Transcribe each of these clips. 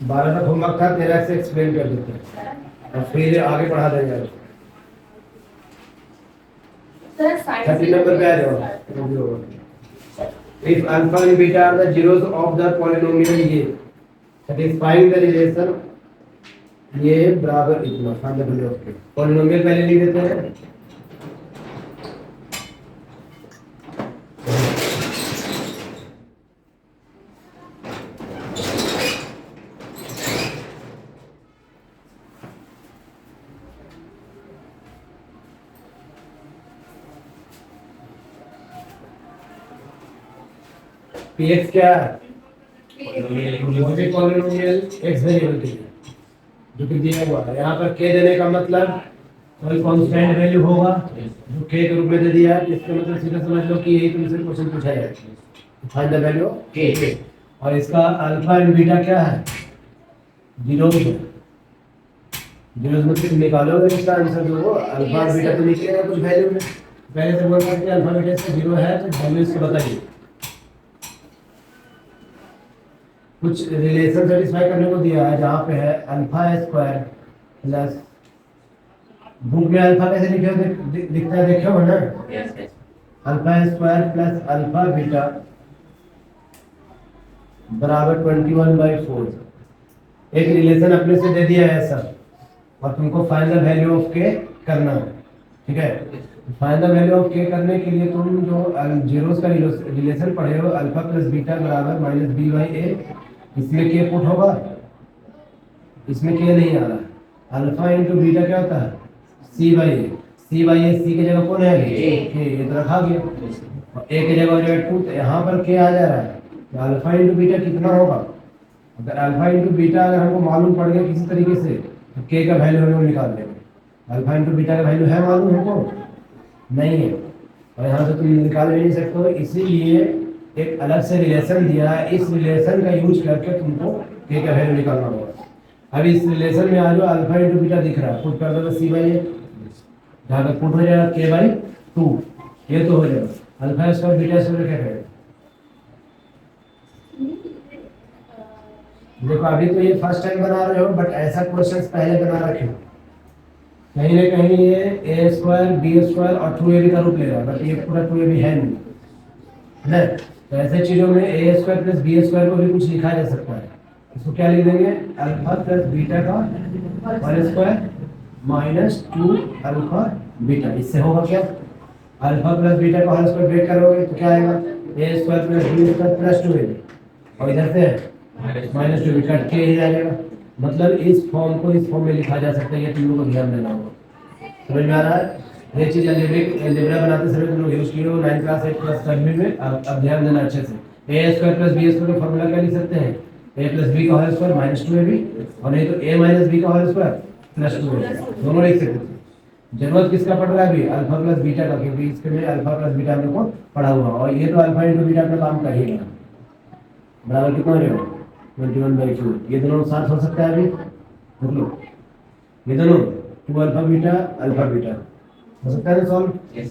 12 तक होमवर्क था, 13 से एक्सप्लेन कर देते हैं और फिर आगे बढ़ा देंगे। 30 नंबर पे आ जाओ। If alpha and beta are the zeros of the polynomial ये satisfying the relation ये बराबर इतना find the value of polynomial पहले लिख देते हैं। px क्या है? पॉलिनोमियल x वेरिएबल के लिए जो कि दिया हुआ है। यहाँ पर k देने का मतलब कोई कांस्टेंट वैल्यू होगा जो k के रूप में दे दिया है, इसका मतलब सीधा समझ लो कि यही तुमसे क्वेश्चन पूछा है, फाइंड द वैल्यू k। और इसका अल्फा एंड बीटा क्या है? जीरोस है। जीरोस में तुम निकालोगे इसका आंसर जो हो अल्फा और बीटा तो निकलेगा कुछ वैल्यू में। पहले से बोल रहा कि अल्फा बीटा से जीरो है तो वैल्यू इसको बताइए। कुछ रिलेशन सेटिस्फाई करने को दिया है जहाँ पे है अल्फा स्क्वायर प्लस, बुक में अल्फा कैसे लिखता है देखे हो ना? Alpha square plus alpha beta बराबर 21/4। एक रिलेशन अपने से दे दिया है ऐसा और तुमको फाइंड द वैल्यू ऑफ के करना है, ठीक है? फाइंड द वैल्यू ऑफ के करने के लिए तुम जो जीरोस का रिलेशन पढ़े हो अल्फा प्लस बीटा बराबर -b/a, इसमें के पुट होगा, इसमें के नहीं आ रहा। अल्फा इंटू बीटा क्या होता है? c/a। c/a सी की जगह कौन है? के। ये तो रखा गया और a की जगह हो जाएगा 2, तो यहाँ पर के आ जा रहा है। तो अल्फा इंटू बीटा कितना होगा? अगर अल्फा इंटू बीटा अगर हमको मालूम पड़ गया किसी तरीके से तो के का वैल्यू हम निकाल देंगे। अल्फा इंटू बीटा का वैल्यू है मालूम हमको? नहीं है, और यहाँ से तुम निकाल भी नहीं सकते हो, इसीलिए एक अलग से रिलेशन दिया है। इस रिलेशन का यूज करके तुमको के का वैल्यू निकालना होगा। अब इस रिलेशन में आ जाओ, अल्फा इंटू बीटा दिख रहा है, पुट कर दो c/a, जहाँ तक पुट हो जाएगा k/2, ये तो हो जाएगा। अल्फा स्क्वायर बीटा स्क्वायर क्या करेगा? देखो अभी तो ये फर्स्ट टाइम बना रहे हो, बट ऐसा क्वेश्चन पहले बना रखे हो, कहीं ना कहीं ये a स्क्वायर b स्क्वायर और 2ab का रूप ले रहा है, बट ये पूरा 2ab है नहीं, है ना? तो ऐसे चीजों में a square plus b square को भी कुछ लिखा जा सकता है। इसको क्या लिख देंगे? अल्फा प्लस बीटा का whole square minus 2 alpha beta. इससे होगा क्या? अल्फा प्लस बीटा का होल स्क्वायर ब्रेक करोगे तो क्या आएगा? a square plus b square plus 2ab और इधर से -2 कट के ही जाएगा। मतलब इस फॉर्म को इस फॉर्म में लिखा जा सकता है, ये तुम लोगों को ध्यान देना होगा। समझ में आ रहा है? ये चीज अलजेब्रा बनाते समय तुम लोग यूज किए हो 9 क्लास 8 क्लास सभी में। अब ध्यान देना अच्छे से। a square plus b square का फॉर्मूला क्या लिख सकते हैं? a प्लस b का होल स्क्वायर माइनस 2ab, और नहीं तो a माइनस b का होल स्क्वायर प्लस 2ab, दोनों लिख सकते हैं। जरूरत किसका पड़ रहा है अभी? अल्फा प्लस बीटा का, क्योंकि इसके में अल्फा प्लस बीटा हम लोग को पढ़ा हुआ, और ये तो अल्फा इंटू बीटा अपना काम कर ही रहा। बराबर कितना हो जाएगा? 21/4। ये दोनों साथ हो सकता है अभी, मतलब ये दोनों 2 अल्फा बीटा हो सकता है ना सॉल्व? ये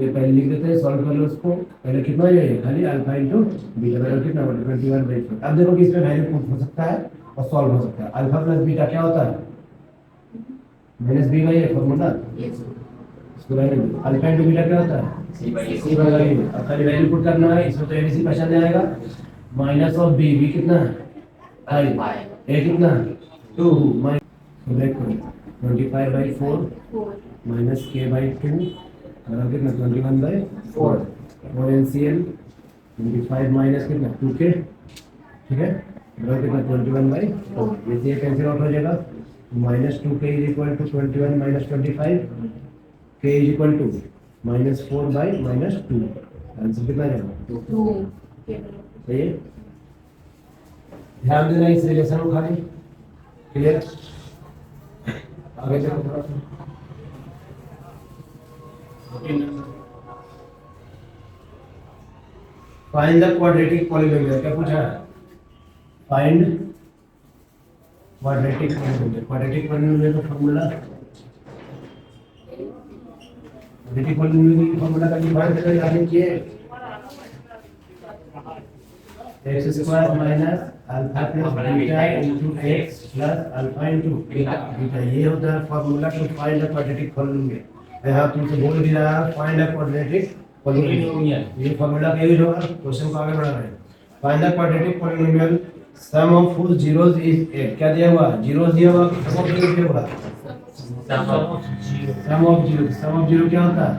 पहले लिख देते हैं, सॉल्व कर लो उसको। पहले कितना है? खाली अल्फा इंटू बीटा बराबर कितना? 21/4। अब देखो कि इसमें वैल्यू पुट हो सकता है और सॉल्व हो सकता है। अल्फा प्लस बीटा क्या होता है? -b/a फॉर्मूला, इसको रहने दो। अल्फा इंटू बीटा क्या होता है? c/a। अब खाली वैल्यू पुट करना है, इसमें तो abc पहचान आएगा। माइनस ऑफ b कितना है? 5, a कितना है? 2, ब्रेक करो 25/4 माइनस k/2 बराबर कितना? 21/4 और एलसीएम 25 माइनस कितना? 2k, ठीक है, बराबर कितना? 21/4। ये कैंसिल आउट हो जाएगा। -2k is equal to 21 minus 25, k is equal to -4/-2। Answer कितना जाएगा? 2। सही है? ध्यान देना इस रिलेशन को खाली। क्लियर? आगे चलो थोड़ा सा। Find the quadratic polynomial. क्या पूछा है? Find quadratic polynomial. Quadratic polynomial का फॉर्मूला, क्वाड्रेटिक पॉलिनोमियल का फॉर्मूला का डिफाइन करके आपने किए x square minus alpha plus beta into x plus alpha into beta. ये होता है formula to find the quadratic polynomial. यहाँ तुमसे बोल भी रहा है फाइंड द क्वाड्रेटिक पॉलिनोमियल, ये फॉर्मूला का यूज होगा। क्वेश्चन को आगे बढ़ा रहे हैं। Find the quadratic polynomial sum of whose zeros is 8। क्या दिया हुआ? जीरोस दिया हुआ, सम ऑफ जीरो दिया हुआ। सम ऑफ जीरो क्या होता है?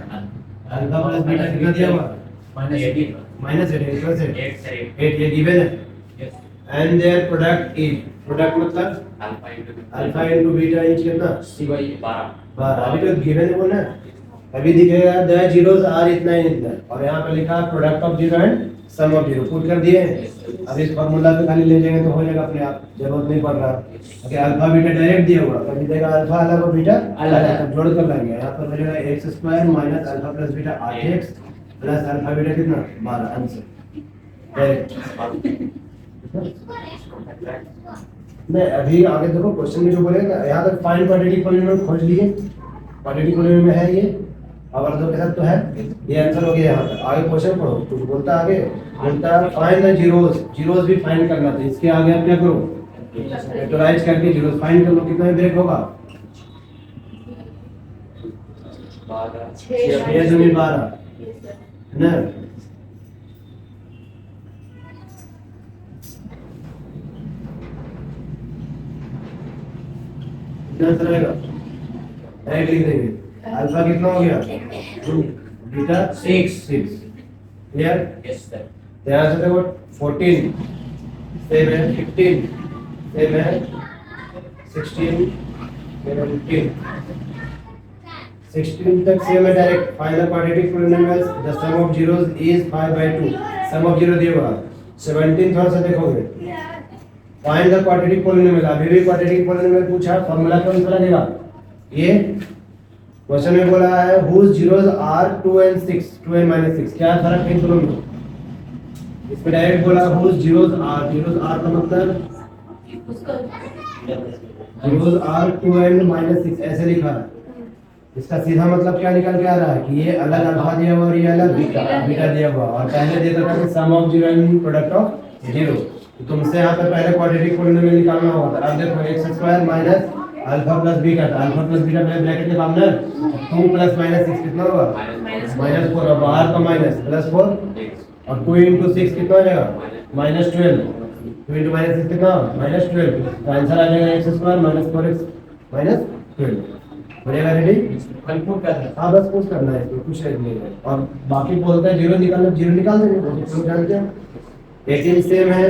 अल्फा प्लस बीटा कितना दिया हुआ? माइनस 8 ये गिवन है। And their product is, product मतलब अल्फा इनटू बीटा इज कितना? 12। अभी तो गिवन है वो ना, अभी दिखेगा द जीरोस आर इतना ही इतना, और यहाँ पे लिखा product of zero and sum of zero. Put कर दिए। अब इस फार्मूला पे खाली ले जाएंगे तो हो जाएगा अपने आप, जरूरत नहीं पड़ रहा। ओके, अल्फा बीटा डायरेक्ट दिया हुआ, कभी देगा अल्फा अलग और बीटा अलग, जोड़ कर लाएंगे। यहाँ पर हो जाएगा x square minus alpha plus beta 8x plus alpha beta कितना? 12। Answer direct. नहीं, अभी आगे देखो क्वेश्चन में जो बोलेगा, यहाँ तक फाइंड क्वाड्रेटिक पॉलिनोमियल खोज लिए। क्वाड्रेटिक पॉलिनोमियल में है ये, और दो के साथ तो है। ये आंसर हो गया यहाँ तक। आगे क्वेश्चन पढ़ो, कुछ बोलता आगे, बोलता फाइंड द जीरोस। जीरोस भी फाइंड करना था। इसके आगे आप क्या करो? फैक्टराइज करके जीरोस फाइंड कर लो। कितना ब्रेक होगा? 6 दूनी 12 है ना। कितना आंसर आएगा? डायरेक्ट लिख देंगे। अल्फा कितना हो गया? 2, बीटा 6। क्लियर? Yes sir. यहाँ से देखो 14 सेम है, 15 सेम है, 16 17 16 तक सेम है। Direct find the quadratic polynomials the sum of zeros is 5/2। Sum of zero दिया हुआ 17 थोड़ा सा देखोगे। फाइंड द क्वाड्रेटिक पॉलिनोमियल, अभी भी क्वाड्रेटिक पॉलिनोमियल पूछा, फार्मूला कौन सा लगेगा? ये क्वेश्चन में बोला है whose zeros are 2 and 6, 2 and minus 6। क्या फर्क है दोनों में? इसमें डायरेक्ट बोला whose zeros are का मतलब zeros are 2 and minus 6 ऐसे लिखा है। इसका सीधा मतलब क्या निकल के आ रहा है कि ये अलग अल्फा दिया हुआ और ये अलग बीटा दिया हुआ, और पहले देता था कि sum of zero and product of zero. तो तुमसे यहाँ पे पहले क्वाड्रेटिक पॉलिनोमियल निकालना होगा। अब देखो x square minus alpha plus beta, alpha plus beta में ब्रैकेट के सामने 2 प्लस माइनस 6 कितना होगा? -4। और बाहर का माइनस प्लस 4 और 2 into 6 कितना हो जाएगा? -12। 2 into -6 कितना? -12। तो आंसर आ जाएगा x square minus 4x minus 12। बढ़िया, रेडी? कंप्यूट करना है। हाँ, बस कुछ करना है, कुछ नहीं है। और बाकी बोलता है जीरो निकालना, जीरो निकाल देंगे, तो जानते हैं। 18 सेम है,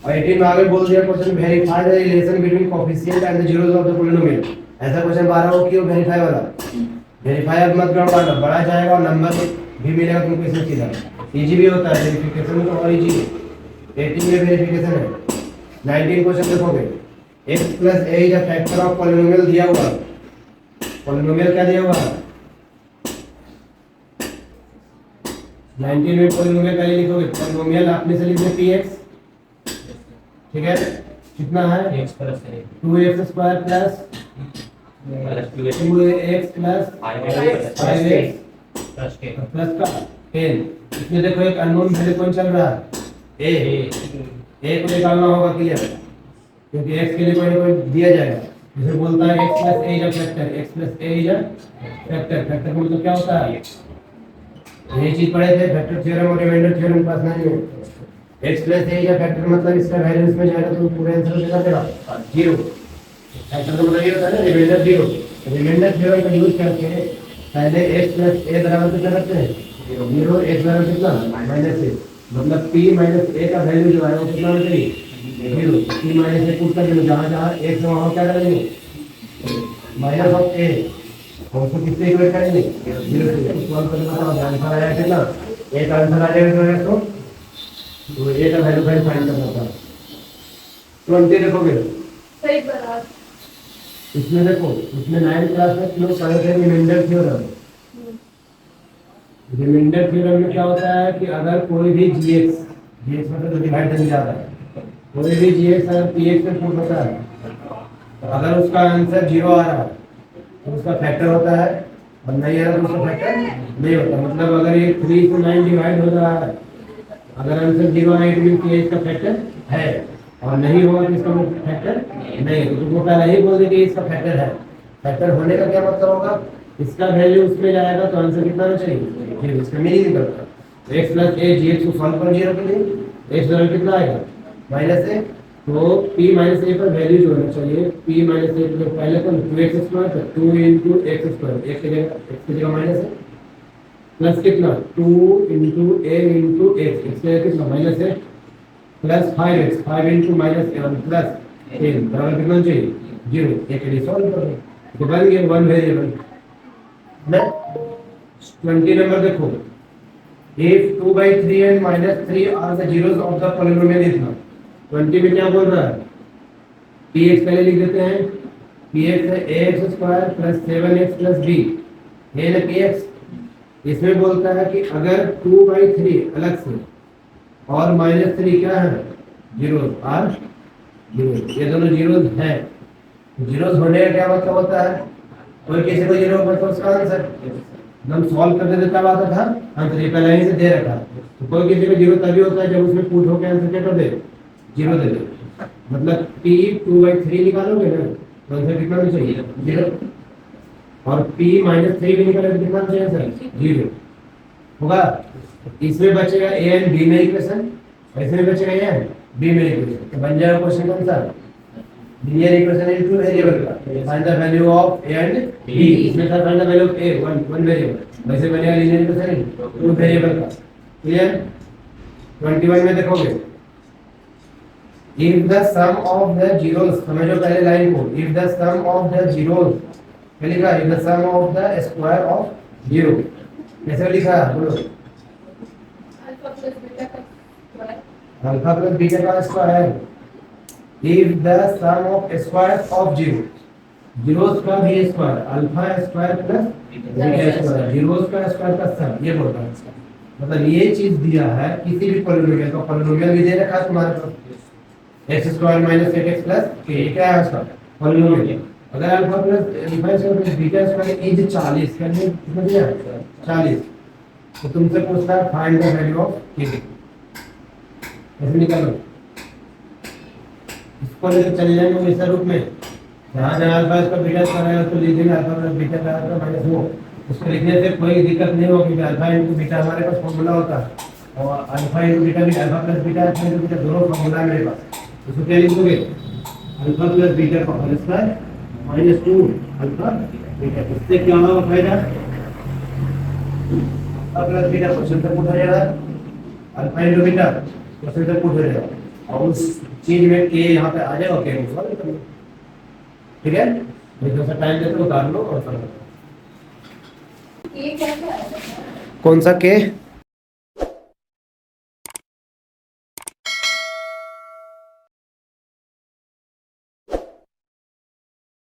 और 18 में आगे बोल दिया question verify the relation between coefficient and the zeros of the polynomial. ऐसा क्वेश्चन 12 हो कि वो वेरीफाई वाला। वेरीफाई अब मत करो, बड़ा जाएगा और नंबर भी मिलेगा तुमको इससे सीधा। इजी भी होता है वेरिफिकेशन में, तो और इजी। 18 में वेरिफिकेशन है। 19 क्वेश्चन देखोगे, x + a is a factor of polynomial दिया हुआ। पॉलिनोमियल क्या दिया हुआ? 19 में पॉलिनोमियल पहले लिखोगे। पॉलिनोमियल आपने से लिख दिया px, ठीक है? कितना है? 2x square plus 2x plus 5x plus का 10। इसमें देखो एक अननोन वैल्यू कौन चल रहा है? a को निकालना होगा, क्लियर? क्योंकि x के लिए कोई ना कोई दिया जाएगा। जैसे बोलता है x + a is a factor, x + a is a factor. Factor का मतलब क्या होता है? ये चीज पढ़े थे फैक्टर थ्योरम और रिमाइंडर थ्योरम पास नहीं है। x + a is a factor मतलब इसका वैल्यू इसमें जाएगा तो पूरे आंसर कितना देगा? 0। फैक्टर का मतलब ये होता है ना रिमाइंडर 0। रिमाइंडर थ्योरम का यूज करके पहले x + a बराबर कितना करते हैं? 0। x बराबर कितना? -a। मतलब p - a का वैल्यू जो है वो कितना होना चाहिए? 0। p - a पुट कर दो, जहां-जहां x है वहां क्या करेंगे? Minus of a। और उसको किससे इक्वेट करेंगे? 0 से। सॉल्व करने का आंसर आया कितना? a का आंसर आ जाएगा तो a का वैल्यू फाइंड करना था। 20 देखोगे, सही बराबर। इसमें देखो, इसमें 9th क्लास में क्यों पढ़े थे रिमाइंडर थ्योरम। रिमाइंडर थ्योरम में क्या होता है कि अगर कोई भी gx मतलब तो डिवाइड नहीं जा रहा है, कोई भी gx अगर px में पुट होता है, तो अगर उसका आंसर 0 आ रहा है तो उसका फैक्टर होता है, और नहीं आ रहा तो उसका फैक्टर नहीं होता। मतलब अगर ये 3 से 9 डिवाइड हो रहा है अगर आंसर 0 आए तो मीन कि इसका फैक्टर है, और नहीं होगा तो इसका फैक्टर नहीं है। तो तुमको पहले ही बोल दे कि इसका फैक्टर है। फैक्टर होने का क्या मतलब होगा, इसका वैल्यू उसमें जाएगा तो आंसर कितना आना चाहिए, फिर इसका मीनिंग निकलता है। तो x प्लस ए जी को सॉल्व कर 0 के लिए x बराबर कितना आएगा माइनस ए, तो p माइनस ए पर वैल्यू जो होना चाहिए p माइनस ए तो पहले तो 2x स्क्वायर था 2 into x स्क्वायर, x की जगह माइनस है, प्लस कितना 2 into a into x, x की जगह कितना माइनस है, plus 5x 5 into minus plus 10 बराबर कितना चाहिए 0। एक के लिए सॉल्व कर दो तो बन गया 1 वेरिएबल। नेक्स्ट 20 नंबर देखो, if 2/3 and -3 are the zeros of the polynomial is now। 20 में क्या बोल रहा है, px पहले लिख देते हैं, px है ax square plus 7x plus b, ये ना px। इसमें बोलता है कि अगर 2/3 अलग से और -3 क्या है जीरोस आर जीरोस, ये दोनों जीरोस हैं। जीरोस होने का क्या मतलब होता है, कोई किसी को जीरो मतलब उसका आंसर हम सॉल्व करते थे तब आता था आंसर, ये पहले ही से दे रखा। तो कोई किसी को जीरो तभी होता है जब उसमें पुट होकर आंसर क्या कर दे जीरो दे दे, मतलब p 2/3 निकालोगे ना तो आंसर कितना होना चाहिए 0, और p -3 भी निकालोगे तो कितना चाहिए आंसर 0 होगा। इसमें बचेगा a एंड b में इक्वेशन, ऐसे में बचेगा a एंड b में इक्वेशन, तो बन जाएगा क्वेश्चन कौन सा linear equation in two variable का, find the value of a and b, इसमें था find the value of a one variable, वैसे बनेगा linear equation in two variable का। क्लियर। 21 में देखोगे, if the sum of the zeros, समझो पहले लाइन को, if the sum of the zeros क्या लिखा है, if the sum of the square of 0 कैसे लिखा है बोलो, अल्फा प्लस बीटा का square. if the sum of squares of 0, zeros का भी square alpha square plus beta square, zeros का स्क्वायर का सम, ये बोल रहा है इसका मतलब ये चीज दिया है किसी भी पॉलिनोमियल का, पॉलिनोमियल भी दे रखा है तुम्हारे पास x square minus 8x plus k, क्या है उसका पॉलिनोमियल। अगर alpha plus beta square is 40 करने कितना दिया 40, तो तुमसे पूछता है find the value of k, ऐसे निकालो। इसको लेकर चले जाएंगे हमेशा रूप में, जहाँ जहाँ अल्फा इसका बीटा स्क्वायर है तो लिख देंगे अल्फा प्लस बीटा का माइनस वो, उसको लिखने से कोई दिक्कत नहीं होगी। अल्फा इनटू बीटा हमारे पास फॉर्मूला होता है, और अल्फा इनटू बीटा भी alpha plus beta alpha into beta दोनों फॉर्मूला है मेरे पास। उसको क्या लिखोगे अल्फा प्लस बीटा का whole square minus 2 alpha beta. इससे क्या होगा फायदा, अल्फा प्लस बीटा क्वेश्चन तक पूछा जाएगा, अल्फा इनटू बीटा क्वेश्चन तक पूछा जाएगा, और उस चीज में के यहाँ पे आ जाएगा, के को सॉल्व कर लो। ठीक है, थोड़ा सा टाइम देते हो, उतार लो और कर लो। कौन सा के